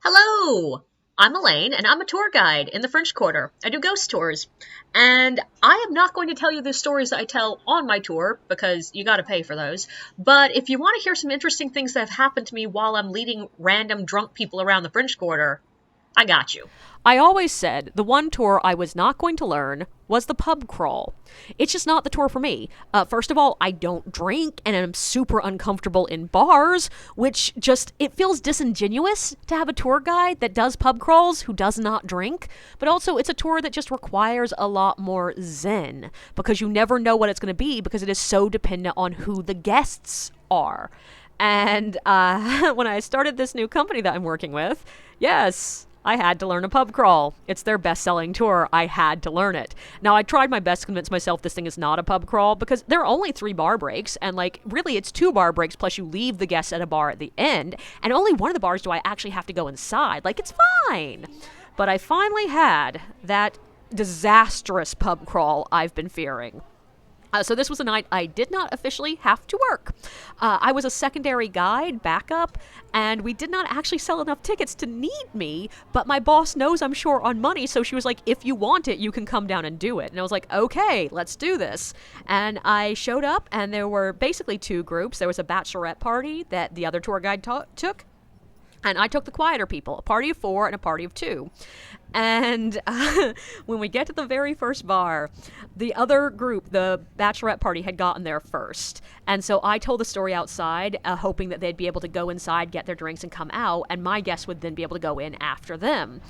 Hello! I'm Elaine, and I'm a tour guide in the French Quarter. I do ghost tours. And I am not going to tell you the stories that I tell on my tour, because you gotta pay for those. But if you want to hear some interesting things that have happened to me while I'm leading random drunk people around the French Quarter, I got you. I always said the one tour I was not going to learn was the pub crawl. It's just not the tour for me. First of all, I don't drink and I'm super uncomfortable in bars, which just, it feels disingenuous to have a tour guide that does pub crawls who does not drink. But also, it's a tour that just requires a lot more zen because you never know what it's going to be because it is so dependent on who the guests are. And when I started this new company that I'm working with, yes, I had to learn a pub crawl. It's their best-selling tour. I had to learn it. Now, I tried my best to convince myself this thing is not a pub crawl because there are only 3 bar breaks, and really it's 2 bar breaks plus you leave the guests at a bar at the end, and only one of the bars do I actually have to go inside. It's fine. But I finally had that disastrous pub crawl I've been fearing. So this was a night I did not officially have to work. I was a secondary guide, backup, and we did not actually sell enough tickets to need me, but my boss knows I'm short on money, so she was like, if you want it, you can come down and do it. And I was like, okay, let's do this. And I showed up, and there were basically 2 groups. There was a bachelorette party that the other tour guide took, and I took the quieter people, a party of 4 and a party of 2. And when we get to the very first bar, the other group, the bachelorette party, had gotten there first. And so I told the story outside, hoping that they'd be able to go inside, get their drinks, and come out, and my guests would then be able to go in after them.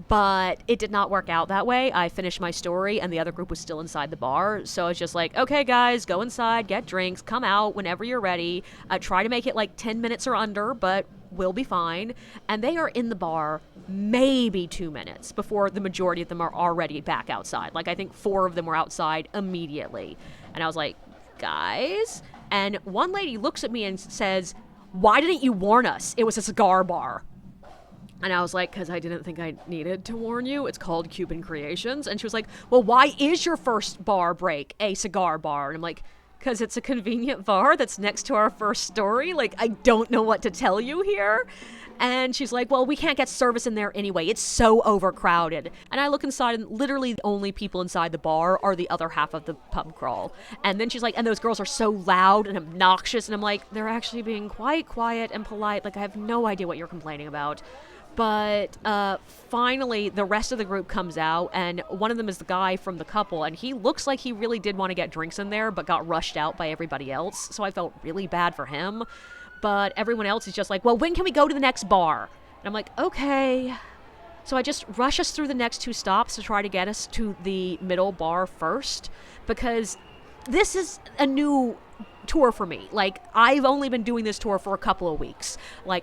But it did not work out that way. I finished my story, and the other group was still inside the bar. So I was just like, okay, guys, go inside, get drinks, come out whenever you're ready. Try to make it 10 minutes or under, but we'll be fine. And they are in the bar maybe 2 minutes before the majority of them are already back outside. I think 4 of them were outside immediately. And I was like, guys? And one lady looks at me and says, why didn't you warn us? It was a cigar bar. And I was like, because I didn't think I needed to warn you. It's called Cuban Creations. And she was like, well, why is your first bar break a cigar bar? And I'm like, because it's a convenient bar that's next to our first story. I don't know what to tell you here. And she's like, well, we can't get service in there anyway. It's so overcrowded. And I look inside, and literally the only people inside the bar are the other half of the pub crawl. And then she's like, and those girls are so loud and obnoxious. And I'm like, they're actually being quite quiet and polite. I have no idea what you're complaining about. But finally, the rest of the group comes out, and one of them is the guy from the couple, and he looks like he really did want to get drinks in there, but got rushed out by everybody else, so I felt really bad for him. But everyone else is just like, well, when can we go to the next bar? And I'm like, okay. So I just rush us through the next 2 stops to try to get us to the middle bar first, because this is a new tour for me. I've only been doing this tour for a couple of weeks.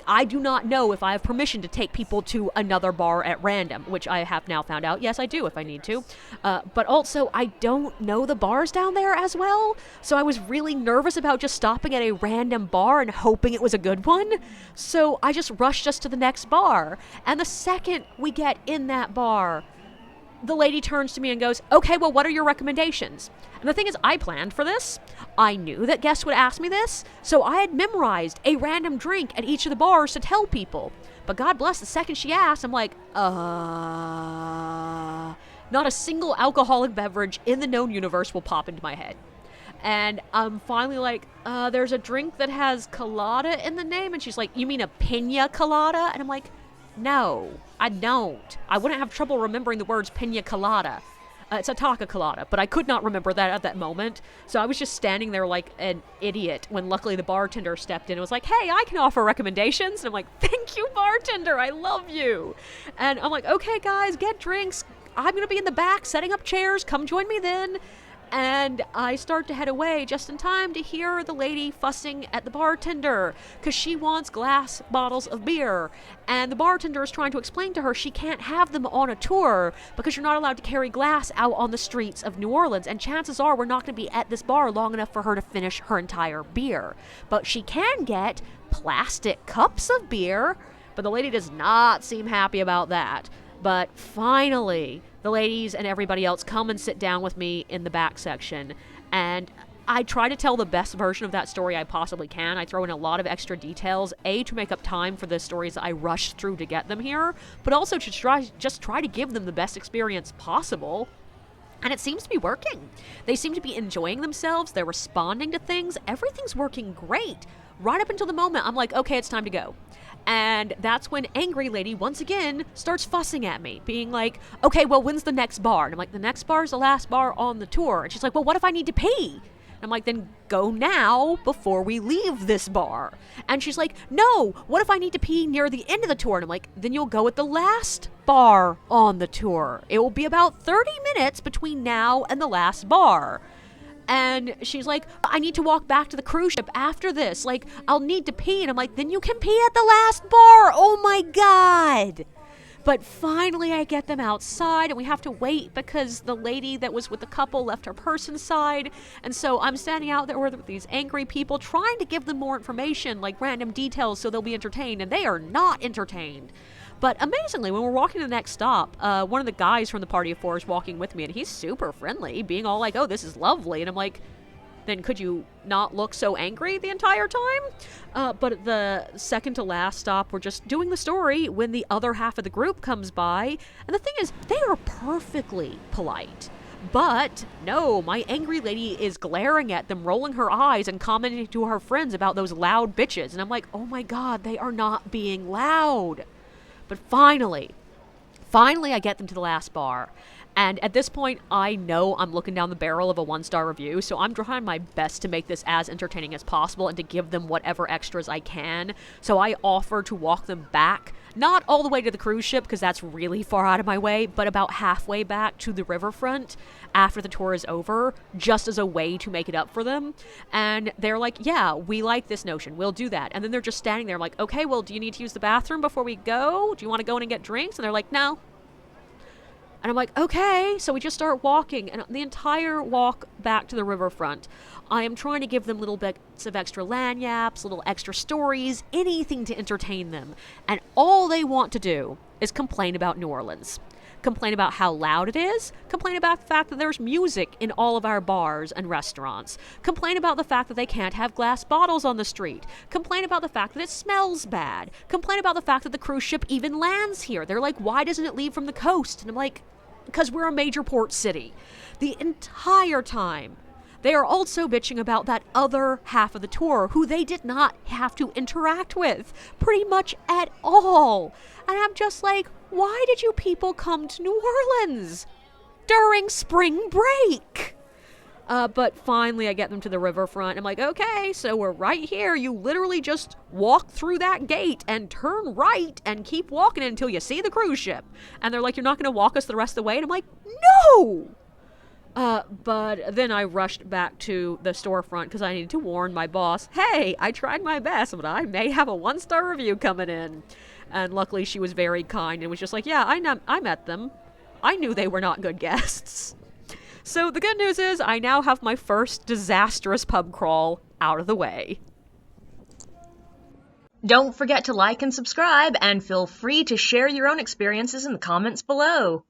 I do not know if I have permission to take people to another bar at random, which I have now found out. Yes, I do if I need to. But also, I don't know the bars down there as well, so I was really nervous about just stopping at a random bar and hoping it was a good one. So I just rushed us to the next bar. And the second we get in that bar, the lady turns to me and goes, okay, well, what are your recommendations? And the thing is, I planned for this. I knew that guests would ask me this, so I had memorized a random drink at each of the bars to tell people. But God bless, the second she asked, I'm like, not a single alcoholic beverage in the known universe will pop into my head. And I'm finally like, there's a drink that has colada in the name. And she's like, you mean a pina colada? And I'm like, no, I don't. I wouldn't have trouble remembering the words pina colada. It's a taca colada, but I could not remember that at that moment. So I was just standing there like an idiot when luckily the bartender stepped in and was like, hey, I can offer recommendations. And I'm like, thank you, bartender. I love you. And I'm like, okay, guys, get drinks. I'm going to be in the back setting up chairs. Come join me then. And I start to head away just in time to hear the lady fussing at the bartender because she wants glass bottles of beer. And the bartender is trying to explain to her she can't have them on a tour because you're not allowed to carry glass out on the streets of New Orleans. And chances are we're not going to be at this bar long enough for her to finish her entire beer. But she can get plastic cups of beer. But the lady does not seem happy about that. But finally, the ladies and everybody else come and sit down with me in the back section. And I try to tell the best version of that story I possibly can. I throw in a lot of extra details, A, to make up time for the stories that I rushed through to get them here, but also to try to give them the best experience possible. And it seems to be working. They seem to be enjoying themselves. They're responding to things. Everything's working great. Right up until the moment I'm like, okay, it's time to go. And that's when Angry Lady, once again, starts fussing at me, being like, okay, well, when's the next bar? And I'm like, the next bar is the last bar on the tour. And she's like, well, what if I need to pee? I'm like, then go now before we leave this bar. And she's like, no, what if I need to pee near the end of the tour? And I'm like, then you'll go at the last bar on the tour. It will be about 30 minutes between now and the last bar. And she's like, I need to walk back to the cruise ship after this. Like, I'll need to pee. And I'm like, then you can pee at the last bar. Oh my God. But finally I get them outside, and we have to wait because the lady that was with the couple left her purse inside. And so I'm standing out there with these angry people trying to give them more information, like random details, so they'll be entertained, and they are not entertained. But amazingly, when we're walking to the next stop, one of the guys from the party of four is walking with me, and he's super friendly, being all like, oh, this is lovely. And I'm like, then could you not look so angry the entire time? But at the second to last stop, we're just doing the story when the other half of the group comes by. And the thing is, they are perfectly polite. But no, my angry lady is glaring at them, rolling her eyes, and commenting to her friends about those loud bitches. And I'm like, oh my God, they are not being loud. But finally, I get them to the last bar. And at this point, I know I'm looking down the barrel of a 1-star review, so I'm trying my best to make this as entertaining as possible and to give them whatever extras I can. So I offer to walk them back, not all the way to the cruise ship, because that's really far out of my way, but about halfway back to the riverfront after the tour is over, just as a way to make it up for them. And they're like, yeah, we like this notion. We'll do that. And then they're just standing there. I'm like, okay, well, do you need to use the bathroom before we go? Do you want to go in and get drinks? And they're like, no. And I'm like, okay. So we just start walking. And the entire walk back to the riverfront, I am trying to give them little bits of extra lanyards, little extra stories, anything to entertain them. And all they want to do is complain about New Orleans. Complain about how loud it is. Complain about the fact that there's music in all of our bars and restaurants. Complain about the fact that they can't have glass bottles on the street. Complain about the fact that it smells bad. Complain about the fact that the cruise ship even lands here. They're like, why doesn't it leave from the coast? And I'm like, because we're a major port city. The entire time, they are also bitching about that other half of the tour who they did not have to interact with pretty much at all. And I'm just like, why did you people come to New Orleans during spring break? But finally I get them to the riverfront. I'm like, okay, so we're right here. You literally just walk through that gate and turn right and keep walking until you see the cruise ship. And they're like, you're not going to walk us the rest of the way? And I'm like, no! But then I rushed back to the storefront because I needed to warn my boss, hey, I tried my best, but I may have a 1-star review coming in. And luckily she was very kind and was just like, yeah, I met them. I knew they were not good guests. So the good news is I now have my first disastrous pub crawl out of the way. Don't forget to like and subscribe, and feel free to share your own experiences in the comments below.